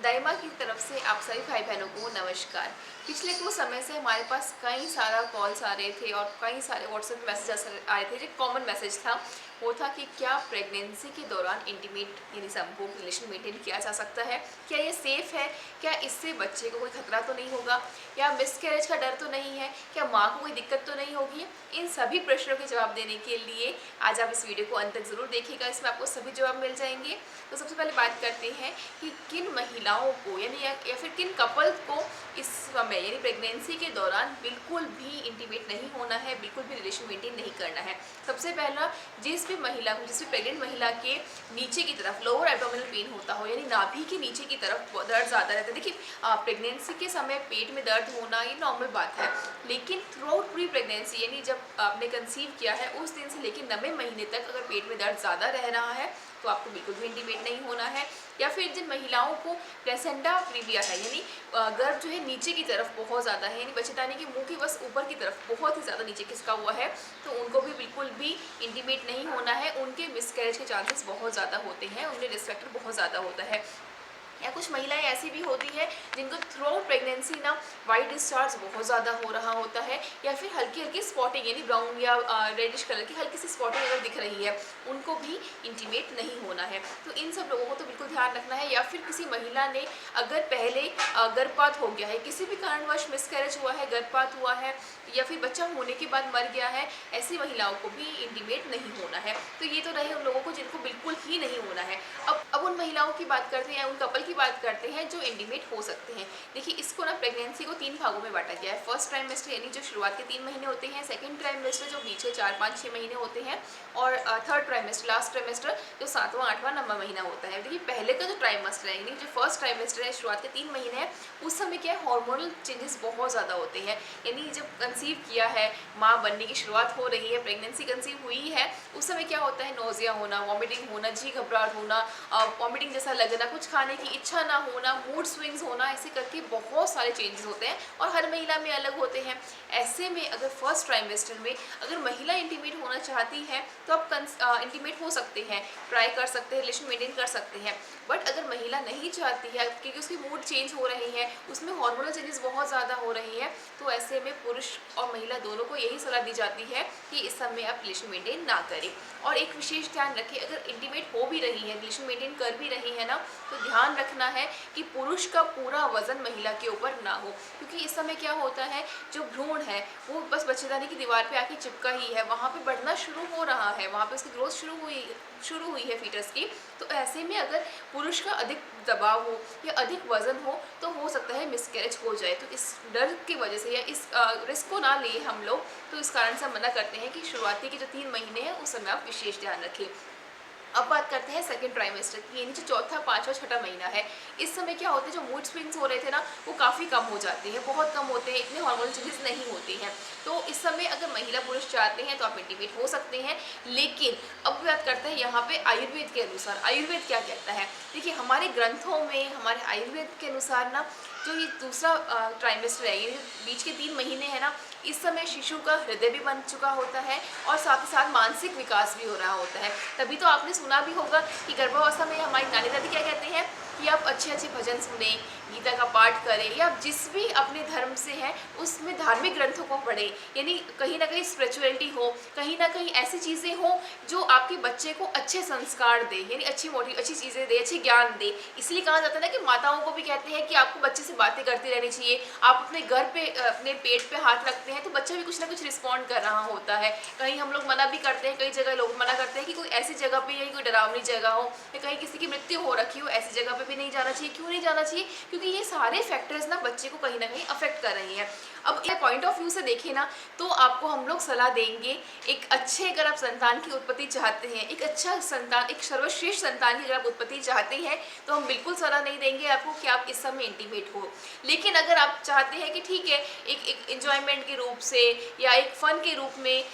दाइमा की तरफ से आप सभी भाई बहनों को नमस्कार। पिछले कुछ समय से हमारे पास कई सारा कॉल्स आ रहे थे और कई सारे व्हाट्सएप मैसेज आ रहे थे। जो कॉमन मैसेज था वो था कि क्या प्रेगनेंसी के दौरान इंटीमेट यानी संभोग रिलेशन मेंटेन किया जा सकता है, क्या ये सेफ़ है, क्या इससे बच्चे को कोई खतरा तो नहीं होगा, या मिसकैरेज का डर तो नहीं है, क्या माँ को कोई दिक्कत तो नहीं होगी। इन सभी प्रश्नों के जवाब देने के लिए आज आप इस वीडियो को अंत तक ज़रूर देखिएगा, इसमें आपको सभी जवाब मिल जाएंगे। तो सबसे पहले बात करते हैं कि किन महिलाओं को यानी या फिर किन कपल्स को इस समय यानी प्रेगनेंसी के दौरान बिल्कुल भी इंटीमेट नहीं होना है, बिल्कुल भी रिलेशन मेंटेन नहीं करना है। सबसे पहला, जिस भी महिला को, जिस भी प्रेग्नेंट महिला के नीचे की तरफ लोअर एब्डोमिनल पेन होता हो यानी नाभि के नीचे की तरफ दर्द ज़्यादा रहता है। देखिए, प्रेगनेंसी के समय पेट में दर्द होना ये नॉर्मल बात है, लेकिन थ्रू आउट प्री प्रेगनेंसी यानी जब आपने कंसीव किया है उस दिन से लेकर 90 महीने तक अगर पेट में दर्द ज़्यादा रह रहा है तो आपको बिल्कुल भी इंटीमेट नहीं होना है। या फिर जिन महिलाओं को प्लेसेंटा प्रीविया है यानी गर्भ जो है नीचे की तरफ बहुत ज़्यादा है यानी बच्चेदानी के मुंह के बस ऊपर की तरफ बहुत ही ज़्यादा नीचे खिसका हुआ है, तो उनको भी बिल्कुल भी इंटीमेट नहीं होना है। उनके मिसकैरेज के चांसेस बहुत ज़्यादा होते हैं, उनमें रिस्क फैक्टर बहुत ज़्यादा होता है। या कुछ महिलाएं ऐसी भी होती है जिनको थ्रू आउट प्रेगनेंसी ना वाइट डिस्चार्ज बहुत ज़्यादा हो रहा होता है, या फिर हल्की हल्की स्पॉटिंग यानी ब्राउन या रेडिश कलर की हल्की सी स्पॉटिंग अगर दिख रही है, उनको भी इंटीमेट नहीं होना है। तो इन सब लोगों को तो बिल्कुल ध्यान रखना है। या फिर किसी महिला ने अगर पहले गर्भपात हो गया है, किसी भी कारणवश मिसकैरेज हुआ है, गर्भपात हुआ है, या फिर बच्चा होने के बाद मर गया है, ऐसी महिलाओं को भी इंटीमेट नहीं होना है। तो ये तो रहे उन लोगों को जिनको बिल्कुल ही नहीं होना है। अब उन महिलाओं की बात करते हैं, उन कपल की बात करते हैं जो इंटीमेट हो सकते हैं। देखिए, इसको ना प्रेगनेंसी को 3 भागों में बांटा गया है। फर्स्ट ट्राइमेस्टर यानी जो शुरुआत के 3 महीने होते हैं, सेकंड ट्राइमेस्टर जो बीच के 4, 5, 6 महीने होते हैं, और थर्ड ट्राइमेस्टर लास्ट ट्राइमेस्टर जो 7वां, 8वां, 9वां महीना होता है। देखिए, पहले का जो ट्राइमेस्टर है यानी जो फर्स्ट ट्राइमेस्टर है, शुरुआत के 3 महीने हैं, उस समय क्या है, हार्मोनल चेंजेस बहुत ज़्यादा होते हैं। यानी जब कंसीव किया है, माँ बनने की शुरुआत हो रही है, प्रेगनेंसी कंसीव हुई है, उस समय क्या होता है, नोजिया होना, वॉमिटिंग होना, जी घबराहट होना, वॉमिटिंग जैसा लगना, कुछ खाने की इच्छा ना होना, मूड स्विंग्स होना, ऐसे करके बहुत सारे चेंजेस होते हैं और हर महिला में अलग होते हैं। ऐसे में अगर फर्स्ट ट्राइमेस्टर में अगर महिला इंटीमेट होना चाहती है तो आप इंटीमेट हो सकते हैं, ट्राई कर सकते हैं, रिलेशन मेंटेन कर सकते हैं। बट अगर महिला नहीं चाहती है क्योंकि उसकी मूड चेंज हो रही है, उसमें हार्मोनल चेंजेस बहुत ज़्यादा हो रही है, तो ऐसे में पुरुष और महिला दोनों को यही सलाह दी जाती है कि इस समय आप रिलेशन मेंटेन ना करें। और एक विशेष ध्यान रखें, अगर इंटीमेट हो भी रही है, रिलेशन मेंटेन कर भी रही है ना, तो ध्यान रखना है कि पुरुष का पूरा वजन महिला के ऊपर ना हो, क्योंकि इस समय क्या होता है, जो भ्रूण है वो बस बच्चेदानी की दीवार पे आके चिपका ही है, वहाँ पे बढ़ना शुरू हो रहा है, वहाँ पे उसकी ग्रोथ शुरू हुई है फीटस की। तो ऐसे में अगर पुरुष का अधिक दबाव हो या अधिक वजन हो तो हो सकता है मिसकैरेज हो जाए। तो इस डर की वजह से या इस रिस्क को ना लिए हम लोग, तो इस कारण से हम मना करते हैं कि शुरुआती के जो 3 महीने हैं उस समय आप विशेष ध्यान रखें। अब बात करते हैं सेकंड ट्राइमेस्टर की, यानी जो चौथा, पाँचवा, छठा महीना है। इस समय क्या होता है, जो मूड स्विंग्स हो रहे थे ना, वो काफ़ी कम हो जाते हैं, बहुत कम होते हैं, इतने हार्मोनल चेंजेस नहीं होते हैं। तो इस समय अगर महिला पुरुष चाहते हैं तो आप इंटीमेट हो सकते हैं। लेकिन अब बात करते हैं यहाँ पे आयुर्वेद के अनुसार, आयुर्वेद क्या कहता है। देखिए, हमारे ग्रंथों में, हमारे आयुर्वेद के अनुसार ना, जो ये दूसरा ट्राइमेस्टर है, ये जो बीच के 3 महीने हैं ना, इस समय शिशु का हृदय भी बन चुका होता है और साथ ही साथ मानसिक विकास भी हो रहा होता है। तभी तो आपने सुना भी होगा कि गर्भावस्था में हमारी नानी दादी क्या कहते हैं कि आप अच्छे अच्छे भजन सुने, गीता का पाठ करें, या जिस भी अपने धर्म से है उसमें धार्मिक ग्रंथों को पढ़ें। यानी कहीं ना कहीं स्पिरिचुअलिटी हो, कहीं ना कहीं ऐसी चीज़ें हो जो आपके बच्चे को अच्छे संस्कार दे, यानी अच्छी चीज़ें दे, अच्छे ज्ञान दे। इसलिए कहा जाता है ना कि माताओं को भी कहते हैं कि आपको बच्चे से बातें करती रहनी चाहिए। आप अपने घर पे अपने पेट पे हाथ रखते हैं तो बच्चा भी कुछ ना कुछ रिस्पॉन्ड कर रहा होता है। कहीं हम लोग मना भी करते हैं, कई जगह लोग मना करते हैं कि कोई ऐसी जगह पे या कोई डरावनी जगह हो या कहीं किसी की मृत्यु हो रखी हो, ऐसी जगह पे भी नहीं जाना चाहिए। क्यों नहीं जाना चाहिए? क्योंकि ये सारे फैक्टर्स ना बच्चे को कहीं ना कहीं अफेक्ट कर रही हैं। अब एक पॉइंट ऑफ व्यू से देखें ना, तो आपको हम लोग सलाह देंगे, एक अच्छे, अगर आप संतान की उत्पत्ति चाहते हैं, एक अच्छा संतान, एक सर्वश्रेष्ठ संतान की अगर आप उत्पत्ति चाहते हैं, तो हम बिल्कुल सलाह नहीं देंगे आपको कि आप इस समय इंटीमेट हो। लेकिन अगर आप चाहते हैं कि ठीक है, एक एंजॉयमेंट के रूप से या एक फन के रूप में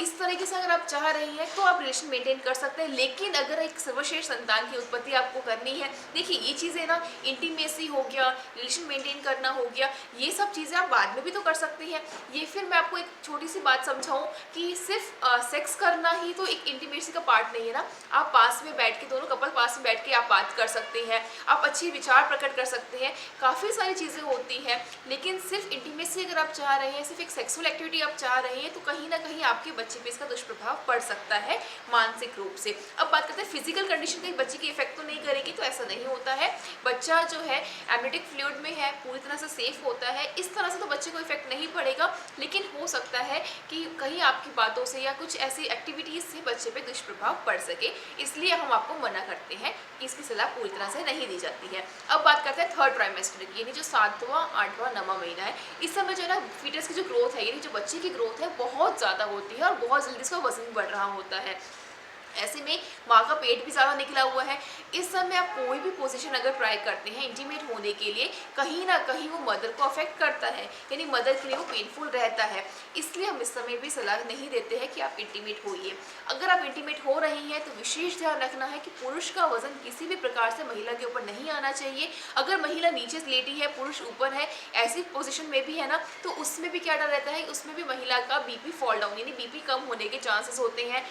इस तरीके से अगर आप चाह रही हैं तो आप रिलेशन मेंटेन कर सकते हैं। लेकिन अगर एक सर्वश्रेष्ठ संतान की उत्पत्ति आपको करनी है, देखिए ये चीज़ें ना, इंटीमेसी हो गया, रिलेशन मेंटेन करना हो गया, ये सब चीज़ें आप बाद में भी तो कर सकती हैं। ये फिर मैं आपको एक छोटी सी बात समझाऊं कि सिर्फ सेक्स करना ही तो एक इंटीमेसी का पार्ट नहीं है ना। आप पास में बैठ के, दोनों कपल पास में बैठ के आप बात कर सकते हैं, आप अच्छे विचार प्रकट कर सकते हैं, काफ़ी सारी चीज़ें होती हैं। लेकिन सिर्फ इंटीमेसी अगर आप चाह रहे हैं, सिर्फ एक सेक्सुअल एक्टिविटी आप चाह रहे हैं, तो कहीं ना कहीं आपके बच्चे पे इसका दुष्प्रभाव पड़ सकता है मानसिक रूप से। अब बात करते हैं फिजिकल कंडीशन, कहीं बच्चे की इफेक्ट तो नहीं करेगी, तो ऐसा नहीं होता है। बच्चा जो है एमनियोटिक फ्लूइड में है, पूरी तरह से सेफ होता है, इस तरह से तो बच्चे को इफेक्ट नहीं पड़ेगा। लेकिन हो सकता है कि कहीं आपकी बातों से या कुछ ऐसी एक्टिविटीज़ से बच्चे पे दुष्प्रभाव पड़ सके, इसलिए हम आपको मना करते हैं कि इसकी सलाह पूरी तरह से नहीं दी जाती है। अब बात करते हैं थर्ड ट्राइमेस्टर की, यानी जो 7वां 8वां 9वां महीना है। इस समय जो है ना, फीटस की जो ग्रोथ है, यानी जो बच्चे की ग्रोथ है, बहुत ज़्यादा होती है और बहुत जल्दी इसका वजन बढ़ रहा होता है। ऐसे में माँ का पेट भी ज़्यादा निकला हुआ है। इस समय आप कोई भी पोजीशन अगर ट्राई करते हैं इंटीमेट होने के लिए, कहीं ना कहीं वो मदर को अफेक्ट करता है, यानी मदर के लिए वो पेनफुल रहता है। इसलिए हम इस समय भी सलाह नहीं देते हैं कि आप इंटीमेट होइए। अगर आप इंटीमेट हो रही हैं तो विशेष ध्यान रखना है कि पुरुष का वजन किसी भी प्रकार से महिला के ऊपर नहीं आना चाहिए। अगर महिला नीचे लेटी है, पुरुष ऊपर है, ऐसी पोजिशन में भी है ना, तो उसमें भी क्या डर रहता है, उसमें भी महिला का बीपी फॉल डाउन, यानी बीपी कम होने के चांसेस होते हैं।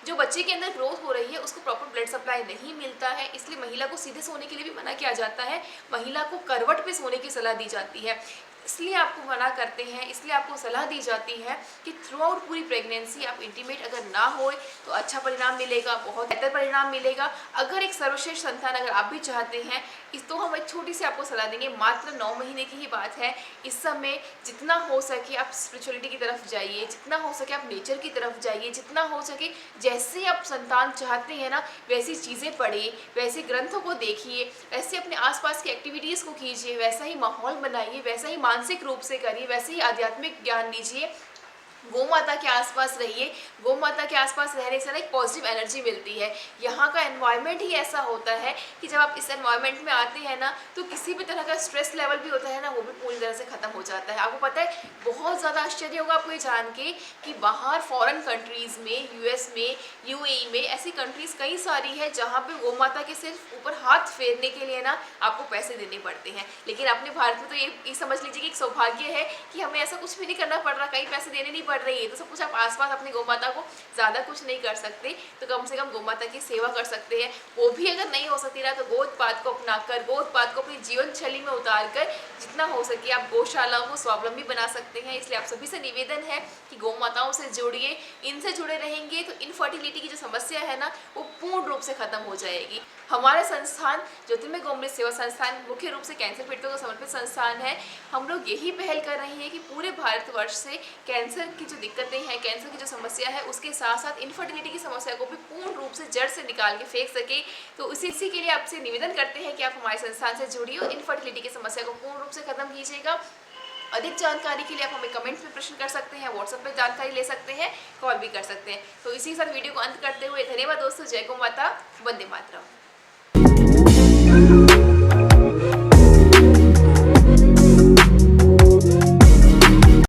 जो बच्चे के अंदर ग्रोथ हो रही है उसको प्रॉपर ब्लड सप्लाई नहीं मिलता है, इसलिए महिला को सीधे सोने के लिए भी मना किया जाता है, महिला को करवट पे सोने की सलाह दी जाती है। इसलिए आपको मना करते हैं, इसलिए आपको सलाह दी जाती है कि थ्रू आउट पूरी प्रेगनेंसी आप इंटीमेट अगर ना होए तो अच्छा परिणाम मिलेगा, बहुत बेहतर परिणाम मिलेगा। अगर एक सर्वश्रेष्ठ संतान अगर आप भी चाहते हैं, इस तो हम एक छोटी सी आपको सलाह देंगे, मात्र 9 महीने की ही बात है। इस समय जितना हो सके आप स्पिरिचुअलिटी की तरफ जाइए, जितना हो सके आप नेचर की तरफ जाइए, जितना हो सके जैसे आप संतान चाहते हैं ना वैसी चीज़ें पढ़िए, वैसे ग्रंथों को देखिए, वैसे अपने आसपास की एक्टिविटीज़ को कीजिए, वैसा ही माहौल बनाइए, वैसा ही मानसिक रूप से करिए, वैसे ही आध्यात्मिक ज्ञान लीजिए। गौ माता के आसपास रहिए। गौ माता के आसपास रहने से ना एक पॉजिटिव एनर्जी मिलती है। यहाँ का एनवायरनमेंट ही ऐसा होता है कि जब आप इस एनवायरनमेंट में आते हैं ना, तो किसी भी तरह का स्ट्रेस लेवल भी होता है ना, वो भी पूरी तरह से ख़त्म हो जाता है। आपको पता है, बहुत ज़्यादा आश्चर्य होगा आपको ये जान के कि बाहर फॉरेन कंट्रीज़ में, यूएस में, यूएई में, ऐसी कंट्रीज़ कई सारी है जहाँ पे गौ माता के सिर्फ ऊपर हाथ फेरने के लिए ना आपको पैसे देने पड़ते हैं। लेकिन अपने भारत में तो ये समझ लीजिए कि एक सौभाग्य है कि हमें ऐसा कुछ भी नहीं करना पड़ रहा, कहीं पैसे देने नहीं पड़ रही है, तो सब कुछ आप आसपास अपनी गौ माता को, ज़्यादा कुछ नहीं कर सकते तो कम से कम गौ माता की सेवा कर सकते हैं। वो भी अगर नहीं हो सकती ना, तो गौत्पाद को अपनाकर, गौत्पाद को अपनी जीवन शैली में उतार कर जितना हो सके आप गौशालाओं को स्वावलंबी बना सकते हैं। इसलिए आप सभी से निवेदन है कि गौ माताओं से जुड़िए। इनसे जुड़े रहेंगे तो इनफर्टिलिटी की जो समस्या है ना, वो पूर्ण रूप से खत्म हो जाएगी। हमारा संस्थान ज्योतिर्मय गौमृत सेवा संस्थान मुख्य रूप से कैंसर पीड़ितों को समर्पित संस्थान है। हम लोग यही पहल कर रहे हैं कि पूरे भारतवर्ष से कैंसर की जो दिक्कतें हैं, कैंसर की जो समस्या है, उसके साथ साथ इनफर्टिलिटी की समस्या को भी पूर्ण रूप से जड़ से निकाल के फेंक सके। तो इसी के लिए आपसे निवेदन करते हैं कि आप हमारे संस्थान से जुड़िए और इनफर्टिलिटी की समस्या को पूर्ण रूप से खत्म कीजिएगा। अधिक जानकारी के लिए आप हमें कमेंट्स में प्रश्न कर सकते हैं, व्हाट्सएप पे जानकारी ले सकते हैं, कॉल भी कर सकते हैं। तो इसी के साथ वीडियो को अंत करते हुए धन्यवाद दोस्तों। जय गौ माता, वंदे मातरम।